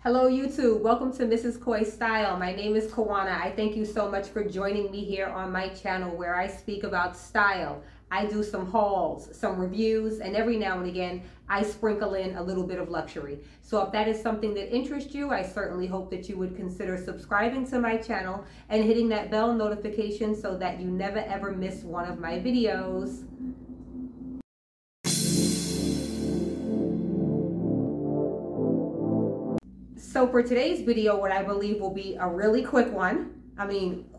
Hello YouTube, welcome to Mrs. Koi Style. My name is Kawana. I thank you so much for joining me here on my channel where I speak about style. I do some hauls, some reviews, and every now and again I sprinkle in a little bit of luxury. So if that is something that interests you, I certainly hope that you would consider subscribing to my channel and hitting that bell notification so that you never ever miss one of my videos. So for today's video, what I believe will be a really quick one,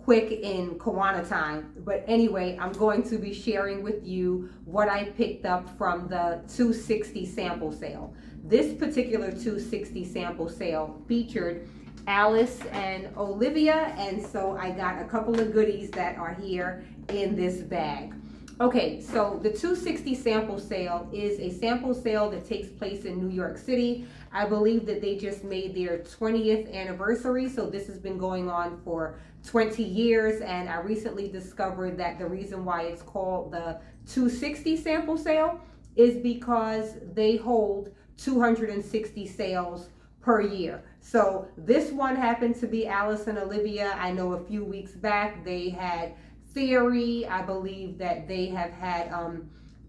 quick in Kawana time, but anyway, I'm going to be sharing with you what I picked up from the 260 sample sale. This particular 260 sample sale featured Alice and Olivia, and so I got a couple of goodies that are here in this bag. Okay, so the 260 sample sale is a sample sale that takes place in New York City. I believe that they just made their 20th anniversary, so this has been going on for 20 years, and I recently discovered that the reason why it's called the 260 sample sale is because they hold 260 sales per year. So this one happened to be Alice and Olivia. I know a few weeks back they had Theory. I believe that they have had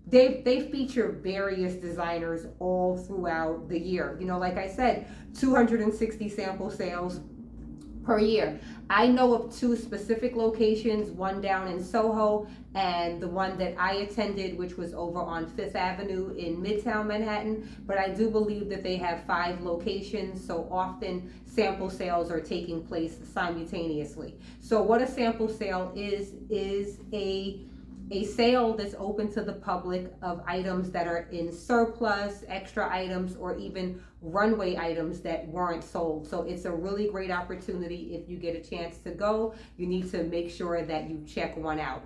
they feature various designers all throughout the year. You know, like I said, 260 sample sales per year. I know of two specific locations, one down in Soho and the one that I attended, which was over on 5th Avenue in Midtown Manhattan, but I do believe that they have 5 locations, so often sample sales are taking place simultaneously. So what a sample sale is a sale that's open to the public of items that are in surplus, extra items, or even runway items that weren't sold. So it's a really great opportunity. If you get a chance to go, you need to make sure that you check one out.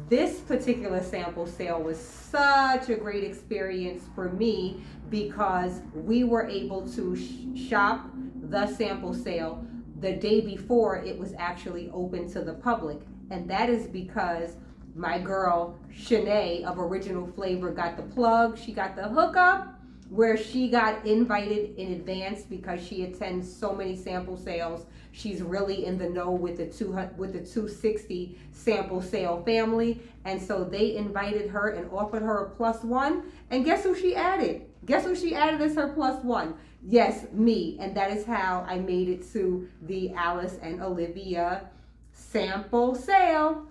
This particular sample sale was such a great experience for me because we were able to shop the sample sale the day before it was actually open to the public. And that is because my girl Shanae of Original Flavor got the plug. She got the hookup where she got invited in advance because she attends so many sample sales. She's really in the know with the 260 sample sale family, and so they invited her and offered her a +1. And guess who she added? Guess who she added as her +1? Yes, me. And that is how I made it to the Alice and Olivia sample sale.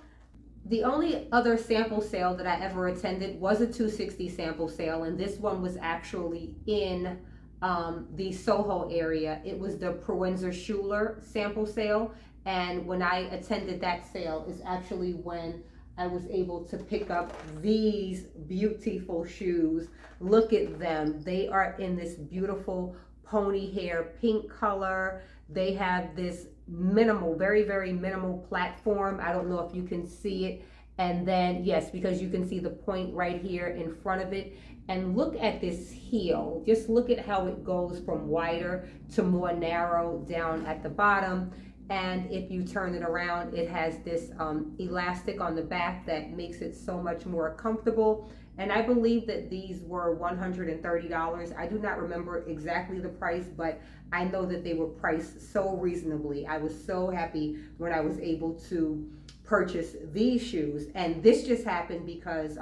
The only other sample sale that I ever attended was a 260 sample sale, and this one was actually in the Soho area. It was the Proenza Schuler sample sale, and when I attended that sale is actually when I was able to pick up these beautiful shoes. Look at them. They are in this beautiful pony hair pink color. They have this minimal, very, very minimal platform. I don't know if you can see it. And then, yes, because you can see the point right here in front of it. And look at this heel. Just look at how it goes from wider to more narrow down at the bottom. And if you turn it around, it has this elastic on the back that makes it so much more comfortable. And I believe that these were $130. I do not remember exactly the price, but I know that they were priced so reasonably. I was so happy when I was able to purchase these shoes. And this just happened because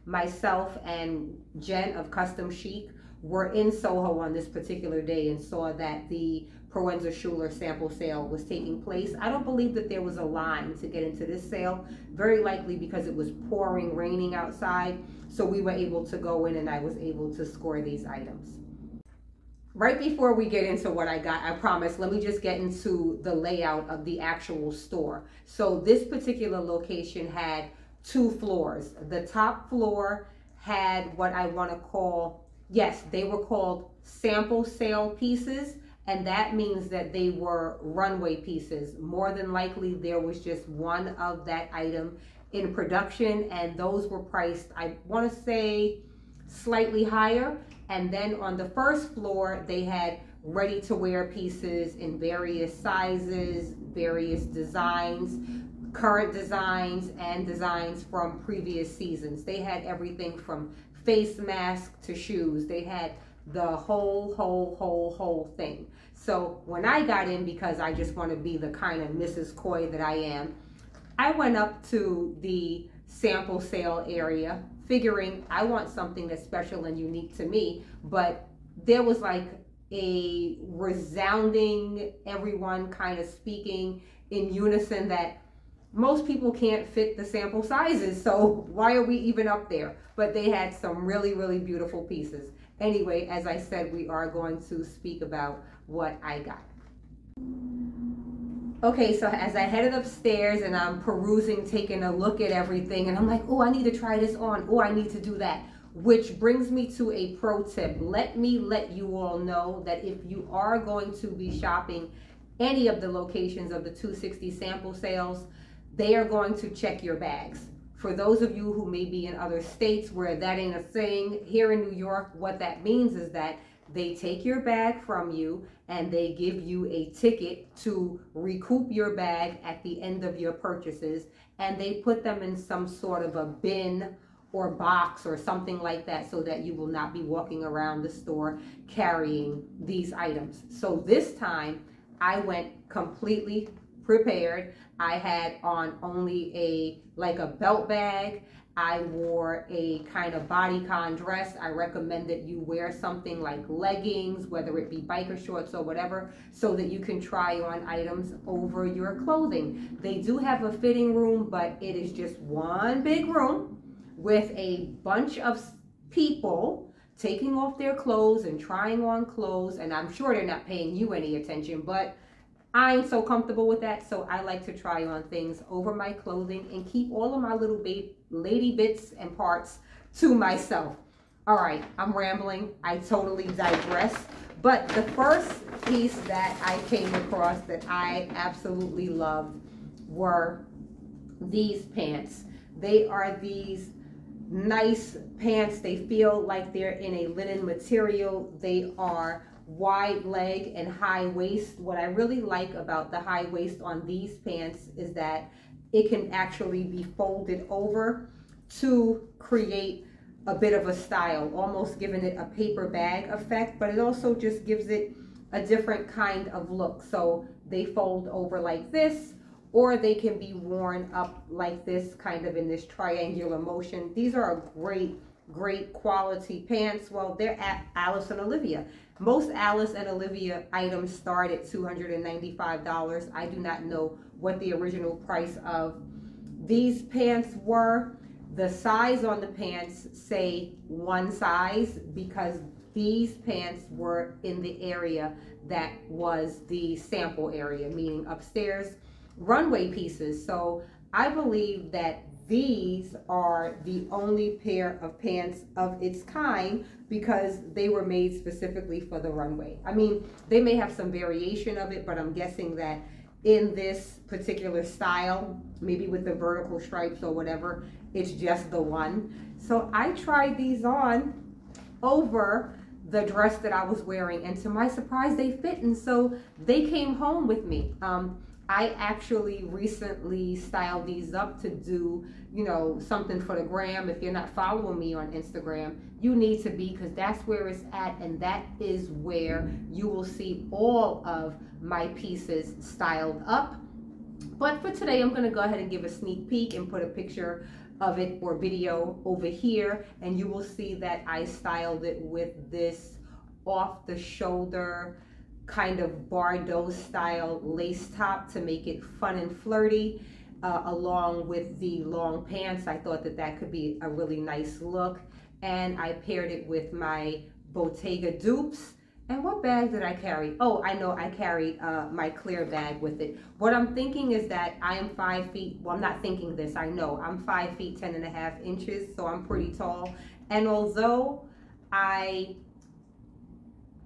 myself and Jen of Custom Chic were in Soho on this particular day and saw that the Proenza Schuler sample sale was taking place. I don't believe that there was a line to get into this sale, very likely because it was pouring, raining outside. So we were able to go in and I was able to score these items. Right before we get into what I got, I promise, let me just get into the layout of the actual store. So this particular location had 2 floors. The top floor had what I want to call, yes, they were called sample sale pieces. And that means that they were runway pieces. More than likely, there was just one of that item in production, and those were priced, I want to say, slightly higher. And then on the first floor, they had ready-to-wear pieces in various sizes, various designs, current designs, and designs from previous seasons. They had everything from face masks to shoes. They had the whole thing. So when I got in, because I just want to be the kind of Mrs. Coy that I am, I went up to the sample sale area figuring I want something that's special and unique to me, but there was like a resounding, everyone kind of speaking in unison that most people can't fit the sample sizes, so why are we even up there? But they had some really beautiful pieces. Anyway, as I said, we are going to speak about what I got. Okay, so as I headed upstairs and I'm perusing, taking a look at everything, and I'm like, oh, I need to try this on. Oh, I need to do that. Which brings me to a pro tip. Let me let you all know that if you are going to be shopping any of the locations of the 260 sample sales, they are going to check your bags. For those of you who may be in other states where that ain't a thing, here in New York, what that means is that they take your bag from you and they give you a ticket to recoup your bag at the end of your purchases, and they put them in some sort of a bin or box or something like that so that you will not be walking around the store carrying these items. So this time I went completely prepared. I had on only a belt bag. I wore a kind of bodycon dress. I recommend that you wear something like leggings, whether it be biker shorts or whatever, so that you can try on items over your clothing. They do have a fitting room, but it is just one big room with a bunch of people taking off their clothes and trying on clothes, and I'm sure they're not paying you any attention, but I ain't so comfortable with that, so I like to try on things over my clothing and keep all of my little lady bits and parts to myself. All right, I'm rambling. I totally digress. But the first piece that I came across that I absolutely loved were these pants. They are these nice pants. They feel like they're in a linen material. They are wide leg and high waist. What I really like about the high waist on these pants is that it can actually be folded over to create a bit of a style, almost giving it a paper bag effect, but it also just gives it a different kind of look. So they fold over like this, or they can be worn up like this, kind of in this triangular motion. These are a great quality pants. Well, they're at Alice and Olivia. Most Alice and Olivia items start at $295. I do not know what the original price of these pants were. The size on the pants say one size because these pants were in the area that was the sample area, meaning upstairs runway pieces. So I believe that these are the only pair of pants of its kind because they were made specifically for the runway. I mean, they may have some variation of it, but I'm guessing that in this particular style, maybe with the vertical stripes or whatever, it's just the one. So I tried these on over the dress that I was wearing, and to my surprise, they fit, and so they came home with me. I actually recently styled these up to do, you know, something for the gram. If you're not following me on Instagram, you need to be, because that's where it's at, and that is where you will see all of my pieces styled up. But for today, I'm gonna go ahead and give a sneak peek and put a picture of it or video over here, and you will see that I styled it with this off the shoulder kind of Bordeaux style lace top to make it fun and flirty, along with the long pants. I thought that that could be a really nice look, and I paired it with my Bottega dupes. And what bag did I carry? Oh, I know I carried my clear bag with it. What I'm thinking is that I am 5 feet, well, I'm not thinking this, I know. I'm 5 feet 10.5 inches, so I'm pretty tall. And although I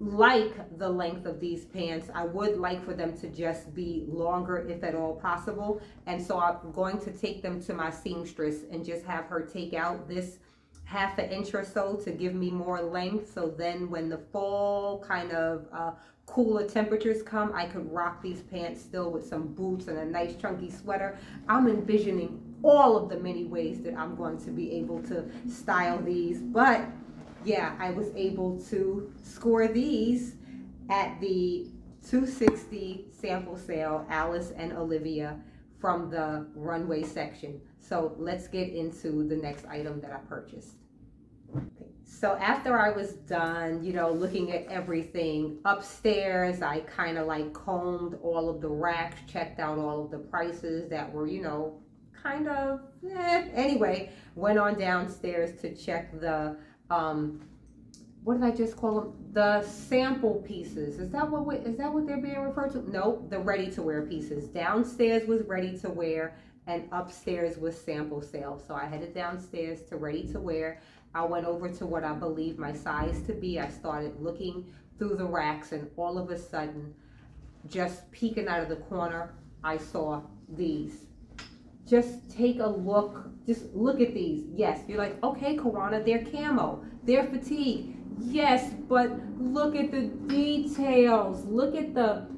like the length of these pants, I would like for them to just be longer if at all possible. And so I'm going to take them to my seamstress and just have her take out this ½ inch or so to give me more length, so then when the fall kind of cooler temperatures come, I could rock these pants still with some boots and a nice chunky sweater. I'm envisioning all of the many ways that I'm going to be able to style these, but yeah, I was able to score these at the 260 sample sale, Alice and Olivia, from the runway section. So let's get into the next item that I purchased. Okay. So after I was done, you know, looking at everything upstairs, I kind of like combed all of the racks, checked out all of the prices that were, you know, kind of, anyway, went on downstairs to check the, what did I just call them? The sample pieces. Is that what they're being referred to? Nope, the ready-to-wear pieces. Downstairs was ready-to-wear and upstairs was sample sale. So I headed downstairs to ready-to-wear. I went over to what I believe my size to be. I started looking through the racks, and all of a sudden, just peeking out of the corner, I saw these. Just take a look. Just look at these. Yes, you're like, okay, Kawana, they're camo. They're fatigue. Yes, but look at the details. Look at the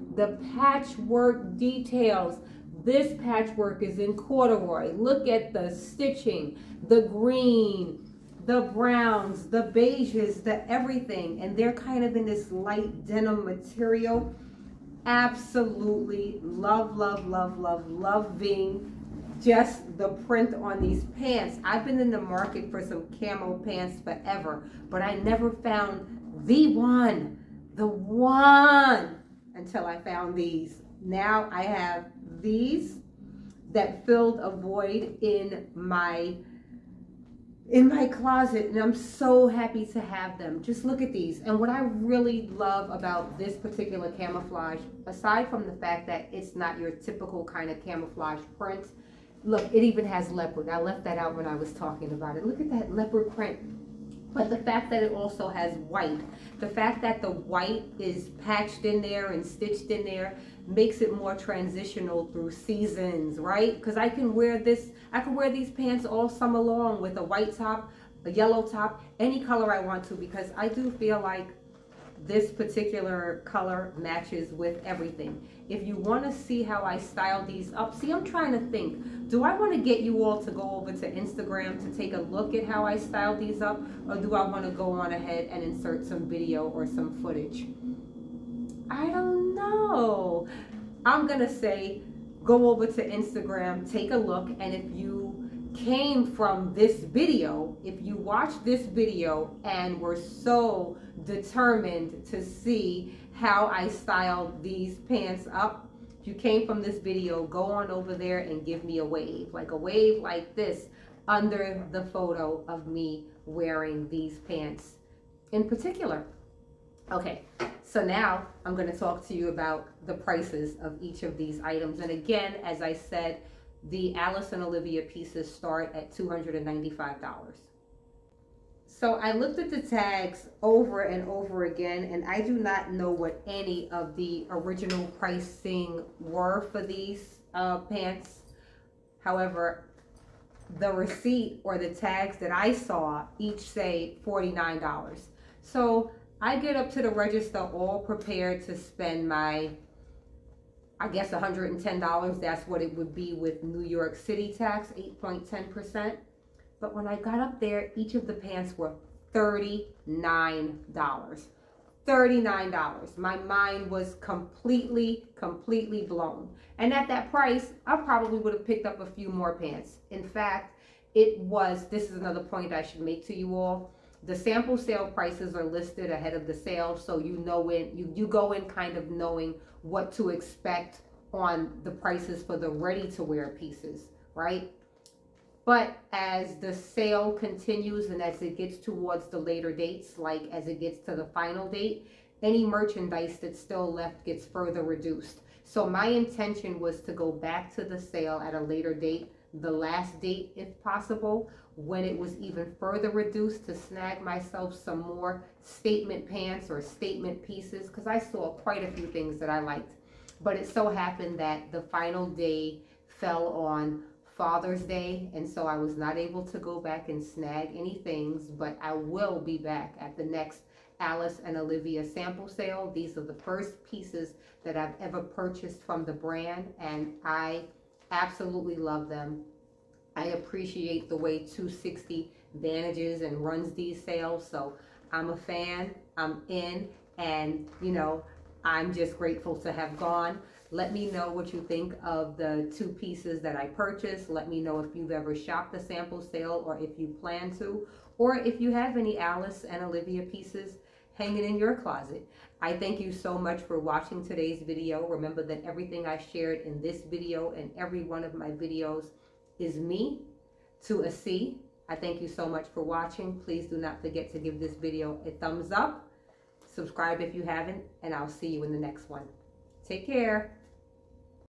patchwork details. This patchwork is in corduroy. Look at the stitching, the green, the browns, the beiges, the everything. And they're kind of in this light denim material. Absolutely loving just the print on these pants. I've been in the market for some camo pants forever, but I never found the one until I found these. Now I have these that filled a void in my closet, and I'm so happy to have them. Just look at these. And what I really love about this particular camouflage, aside from the fact that it's not your typical kind of camouflage print, look, it even has leopard. I left that out when I was talking about it. Look at that leopard print. But the fact that it also has white, the fact that the white is patched in there and stitched in there makes it more transitional through seasons, right? Because I can wear these pants all summer long with a white top, a yellow top, any color I want to, because I do feel like this particular color matches with everything. If you want to see how I style these up, see, I'm trying to think, do I want to get you all to go over to Instagram to take a look at how I style these up, or do I want to go on ahead and insert some video or some footage? I don't know. I'm gonna say go over to Instagram, take a look, and if you came from this video, if you watched this video and were so determined to see how I styled these pants up, if you came from this video, go on over there and give me a wave like this under the photo of me wearing these pants in particular. Okay, so now I'm going to talk to you about the prices of each of these items. And again, as I said, the Alice and Olivia pieces start at $295. So I looked at the tags over and over again, and I do not know what any of the original pricing were for these pants. However, the receipt or the tags that I saw each say $49. So I get up to the register all prepared to spend my, I guess, $110. That's what it would be with New York City tax, 8.10%. But when I got up there, each of the pants were $39. $39. My mind was completely blown. And at that price, I probably would have picked up a few more pants. In fact, this is another point I should make to you all. The sample sale prices are listed ahead of the sale, so you know you go in kind of knowing what to expect on the prices for the ready-to-wear pieces, right? But as the sale continues and as it gets towards the later dates, like as it gets to the final date, any merchandise that's still left gets further reduced. So my intention was to go back to the sale at a later date, the last date if possible, when it was even further reduced, to snag myself some more statement pants or statement pieces, because I saw quite a few things that I liked. But it so happened that the final day fell on Father's Day, and so I was not able to go back and snag any things, but I will be back at the next Alice and Olivia sample sale. These are the first pieces that I've ever purchased from the brand, and I absolutely love them. I appreciate the way 260 manages and runs these sales, so I'm a fan, I'm in, and you know, I'm just grateful to have gone. Let me know what you think of the 2 pieces that I purchased. Let me know if you've ever shopped the sample sale or if you plan to, or if you have any Alice and Olivia pieces hanging in your closet. I thank you so much for watching today's video. Remember that everything I shared in this video and every one of my videos is me to a C. I thank you so much for watching. Please do not forget to give this video a thumbs up. Subscribe if you haven't, and I'll see you in the next one. Take care.